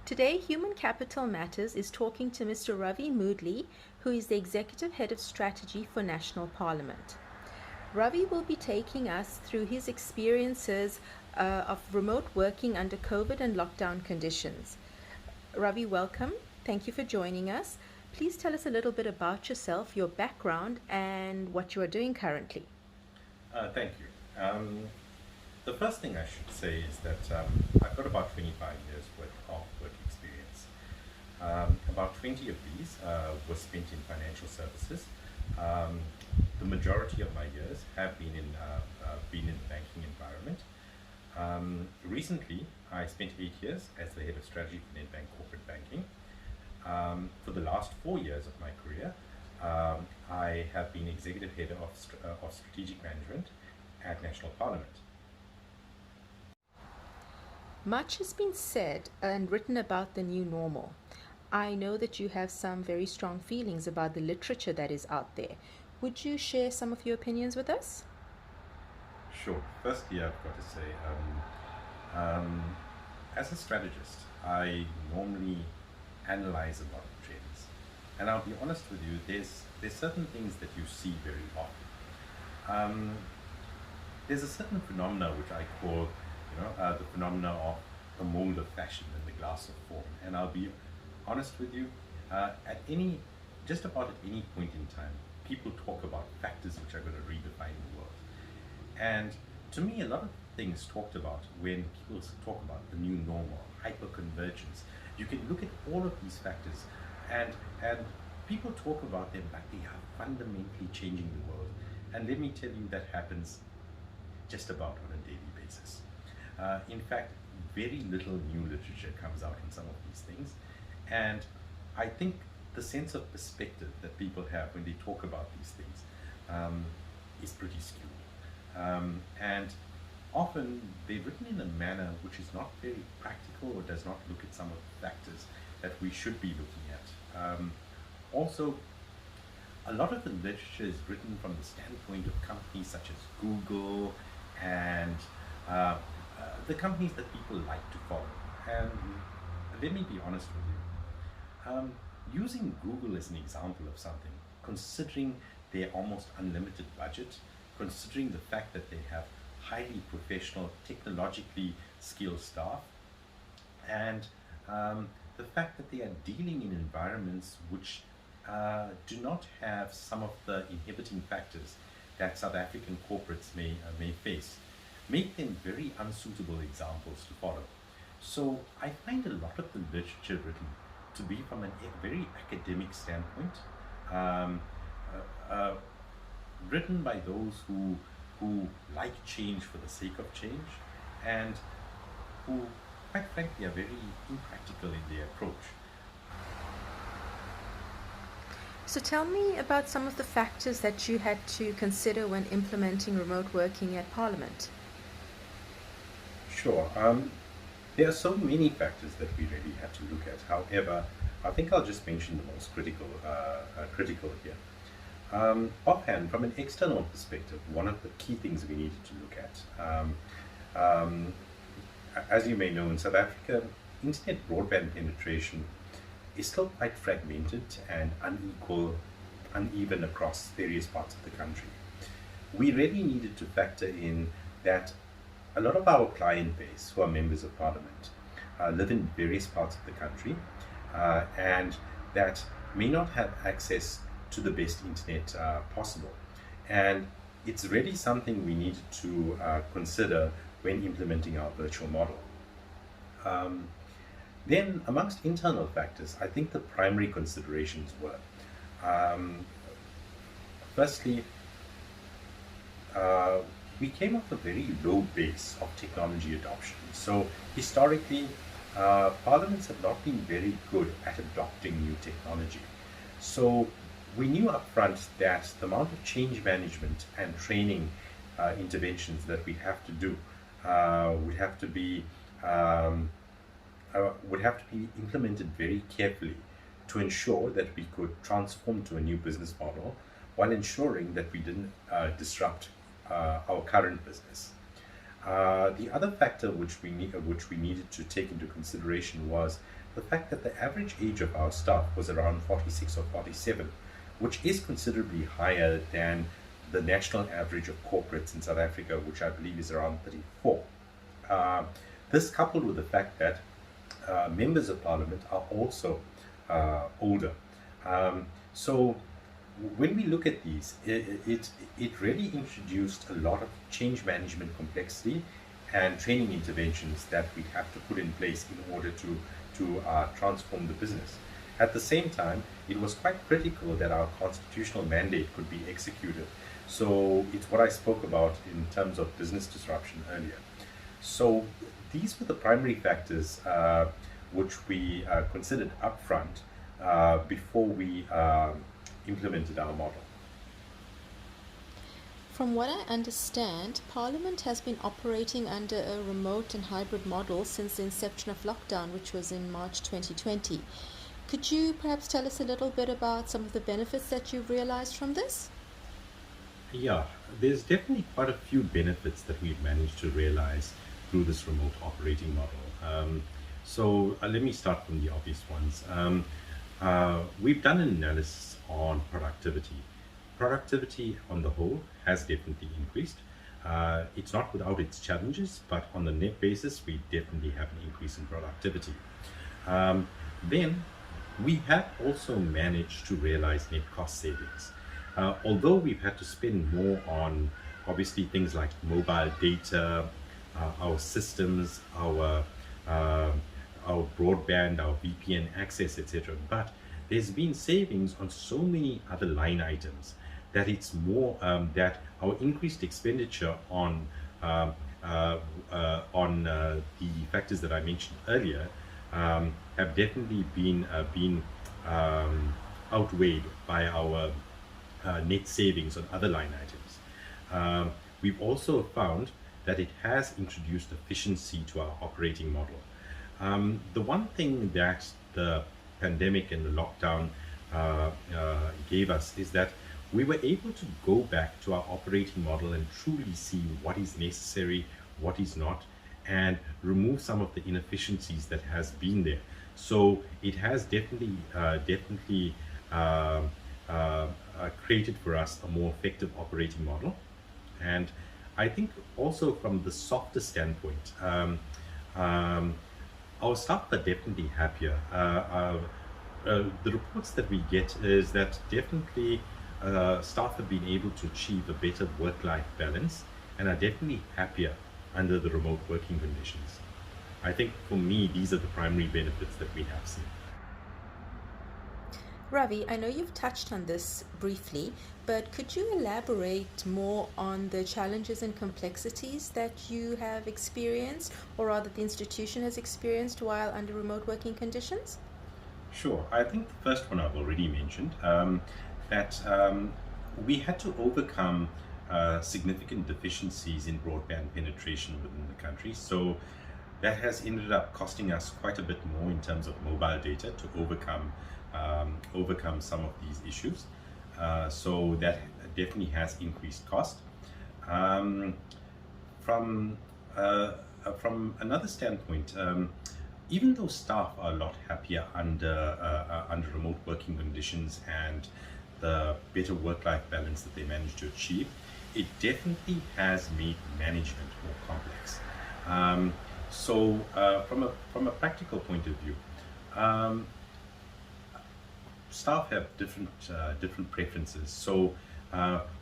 Today, Human Capital Matters is talking to Mr. Ravi Moodley, who is the Executive Head of Strategy for National Parliament. Ravi will be taking us through his experiences of remote working under COVID and lockdown conditions. Ravi, welcome. Thank you for joining us. Please tell us a little bit about yourself, your background, and what you are doing currently. Thank you. The first thing I should say is that I've got about 25 years worth of work experience. About 20 of these were spent in financial services. The majority of my years have been in the banking environment. Recently, I spent 8 years as the head of strategy for Nedbank Corporate Banking. For the last 4 years of my career, I have been executive head of strategic management at National Parliament. Much has been said and written about the new normal. I know that you have some very strong feelings about the literature that is out there. Would you share some of your opinions with us? Sure. Firstly, I've got to say, as a strategist, I normally analyze a lot of trends, and I'll be honest with you. There's certain things that you see very often. There's a certain phenomena which I call, the phenomena of the mold of fashion in the glass of form. And I'll be honest with you, just about at any point in time, people talk about factors which are going to redefine the world. And to me, a lot of things talked about when people talk about the new normal, hyperconvergence, you can look at all of these factors and people talk about them like they are fundamentally changing the world. And let me tell you, that happens just about on a daily basis. In fact, very little new literature comes out on some of these things. And I think the sense of perspective that people have when they talk about these things is pretty skewed. And often they're written in a manner which is not very practical or does not look at some of the factors that we should be looking at. Also, a lot of the literature is written from the standpoint of companies such as Google and the companies that people like to follow. And let me be honest with you. Using Google as an example of something, considering their almost unlimited budget, considering the fact that they have highly professional, technologically skilled staff, and the fact that they are dealing in environments which do not have some of the inhibiting factors that South African corporates may face, make them very unsuitable examples to follow. So I find a lot of the literature written to be from a very academic standpoint, written by those who like change for the sake of change, and who, quite frankly, are very impractical in their approach. So tell me about some of the factors that you had to consider when implementing remote working at Parliament. Sure. There are so many factors that we really have to look at. However, I think I'll just mention the most critical here. Offhand, from an external perspective, one of the key things we needed to look at, as you may know, in South Africa, internet broadband penetration is still quite fragmented and uneven across various parts of the country. We really needed to factor in that a lot of our client base, who are members of Parliament, live in various parts of the country, and that may not have access to the best internet possible. And it's really something we need to consider when implementing our virtual model. Then, amongst internal factors, I think the primary considerations were, firstly, we came off a very low base of technology adoption. So historically, parliaments have not been very good at adopting new technology. So we knew upfront that the amount of change management and training interventions that we have to do would have to be implemented very carefully to ensure that we could transform to a new business model while ensuring that we didn't disrupt our current business. The other factor which we needed to take into consideration was the fact that the average age of our staff was around 46 or 47, which is considerably higher than the national average of corporates in South Africa, which I believe is around 34. Uh, this coupled with the fact that members of parliament are also older. So when we look at these, it really introduced a lot of change management complexity and training interventions that we have to put in place in order to transform the business. At the same time, it was quite critical that our constitutional mandate could be executed. So it's what I spoke about in terms of business disruption earlier. So these were the primary factors which we considered upfront before we implemented our model. From what I understand, Parliament has been operating under a remote and hybrid model since the inception of lockdown, which was in March 2020. Could you perhaps tell us a little bit about some of the benefits that you've realized from this? Yeah, there's definitely quite a few benefits that we've managed to realize through this remote operating model. Let me start from the obvious ones. We've done an analysis on productivity. Productivity on the whole has definitely increased. It's not without its challenges, but on the net basis, we definitely have an increase in productivity. Then we have also managed to realize net cost savings. Although we've had to spend more on obviously things like mobile data, our systems, our broadband, our VPN access, etc. But there's been savings on so many other line items that it's more that our increased expenditure on the factors that I mentioned earlier have definitely been outweighed by our net savings on other line items. We've also found that it has introduced efficiency to our operating model. The one thing that the pandemic and the lockdown gave us is that we were able to go back to our operating model and truly see what is necessary, what is not, and remove some of the inefficiencies that has been there. So it has definitely created for us a more effective operating model. And I think also from the softer standpoint, our staff are definitely happier. The reports that we get is that definitely staff have been able to achieve a better work-life balance and are definitely happier under the remote working conditions. I think for me, these are the primary benefits that we have seen. Ravi, I know you've touched on this briefly, but could you elaborate more on the challenges and complexities that you have experienced, or rather the institution has experienced while under remote working conditions? Sure. I think the first one I've already mentioned, that we had to overcome significant deficiencies in broadband penetration within the country. So that has ended up costing us quite a bit more in terms of mobile data to overcome some of these issues. So that definitely has increased cost. From another standpoint, even though staff are a lot happier under remote working conditions and the better work-life balance that they managed to achieve, it definitely has made management more complex. From a practical point of view, staff have different preferences. So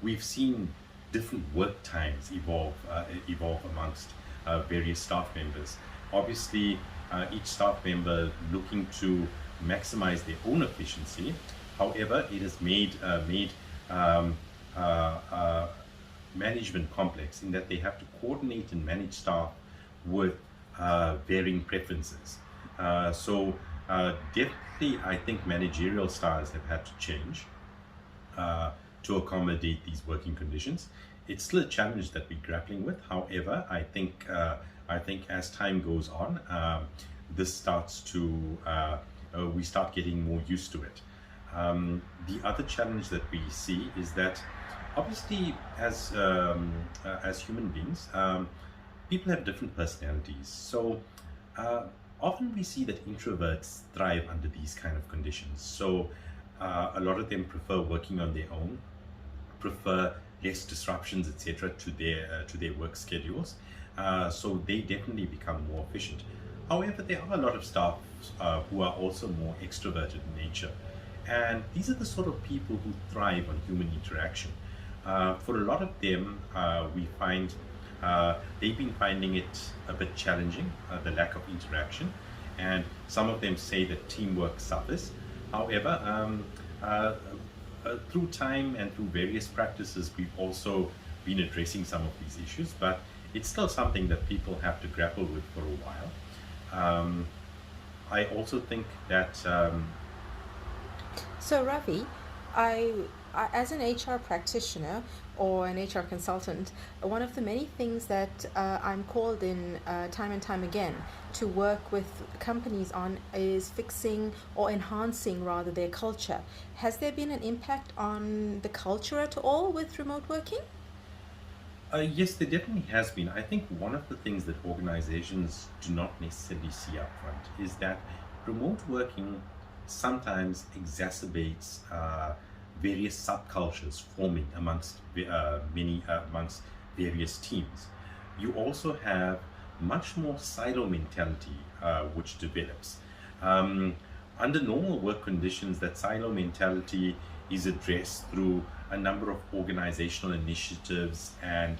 we've seen different work times evolve amongst various staff members. Obviously, each staff member looking to maximize their own efficiency. However, it has made management complex in that they have to coordinate and manage staff with varying preferences. Definitely, I think managerial styles have had to change to accommodate these working conditions. It's still a challenge that we're grappling with. However, I think as time goes on, this starts to we start getting more used to it. The other challenge that we see is that obviously as human beings, people have different personalities. So uh, often we see that introverts thrive under these kind of conditions. So a lot of them prefer working on their own, prefer less disruptions, etc., to their work schedules. So they definitely become more efficient. However, there are a lot of staff who are also more extroverted in nature, and these are the sort of people who thrive on human interaction. For a lot of them, we find they've been finding it a bit challenging, the lack of interaction, and some of them say that teamwork suffers. However, through time and through various practices, we've also been addressing some of these issues, but it's still something that people have to grapple with for a while. I also think that So, Ravi, I, as an HR practitioner or an HR consultant, one of the many things that I'm called in time and time again to work with companies on is fixing or enhancing rather their culture. Has there been an impact on the culture at all with remote working? yes, there definitely has been. I think one of the things that organizations do not necessarily see up front is that remote working sometimes exacerbates various subcultures forming amongst various teams. You also have much more silo mentality which develops. Um, Under normal work conditions, that silo mentality is addressed through a number of organizational initiatives and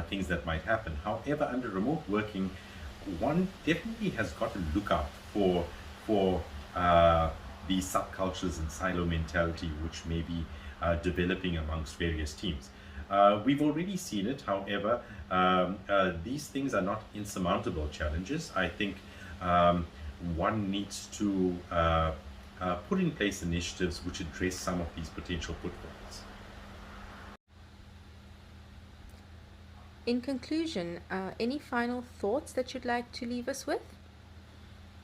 things that might happen. However, under remote working, one definitely has got to look out for these subcultures and silo mentality which may be developing amongst various teams. We've already seen it. However, these things are not insurmountable challenges. I think one needs to put in place initiatives which address some of these potential pitfalls. In conclusion, any final thoughts that you'd like to leave us with?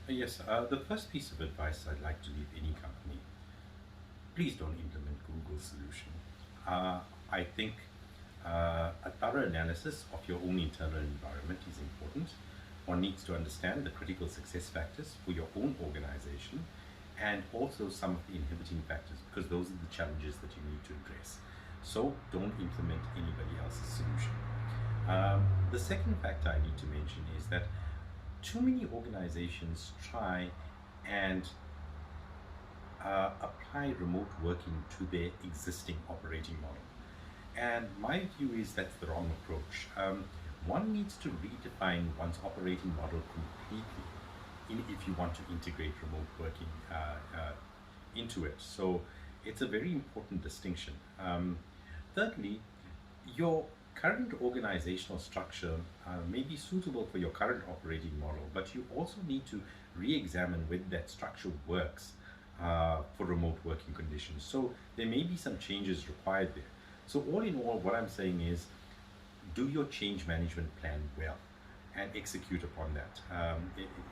Yes, the first piece of advice I'd like to leave any company: please don't implement Google's solution. I think a thorough analysis of your own internal environment is important. One needs to understand the critical success factors for your own organization and also some of the inhibiting factors, because those are the challenges that you need to address. So don't implement anybody else's solution. The second factor I need to mention is that too many organizations try and apply remote working to their existing operating model. And my view is that's the wrong approach. One needs to redefine one's operating model completely if you want to integrate remote working into it. So it's a very important distinction. Thirdly, your current organizational structure may be suitable for your current operating model, but you also need to re-examine whether that structure works for remote working conditions. So there may be some changes required there. So all in all, what I'm saying is do your change management plan well and execute upon that.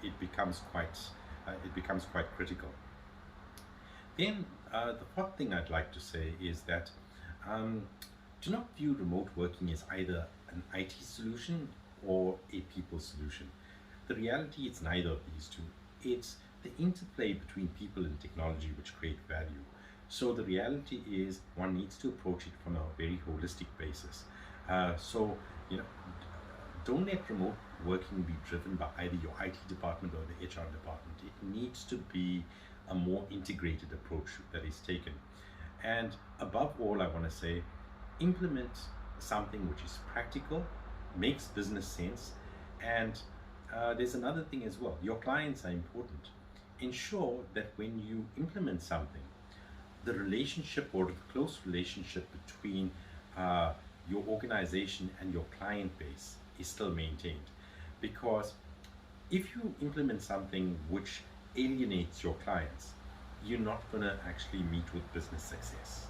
It becomes quite critical. Then the fourth thing I'd like to say is that do not view remote working as either an IT solution or a people solution. The reality, it's neither of these two. It's the interplay between people and technology which create value. So the reality is one needs to approach it from a very holistic basis. So, you know, don't let remote working be driven by either your IT department or the HR department. It needs to be a more integrated approach that is taken. And above all, I want to say, implement something which is practical, makes business sense, and there's another thing as well. Your clients are important. Ensure that when you implement something, the relationship or the close relationship between your organization and your client base is still maintained. Because if you implement something which alienates your clients, you're not going to actually meet with business success.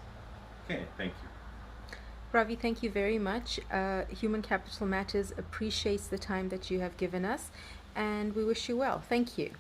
Okay, thank you. Ravi, thank you very much. Human Capital Matters appreciates the time that you have given us, and we wish you well. Thank you.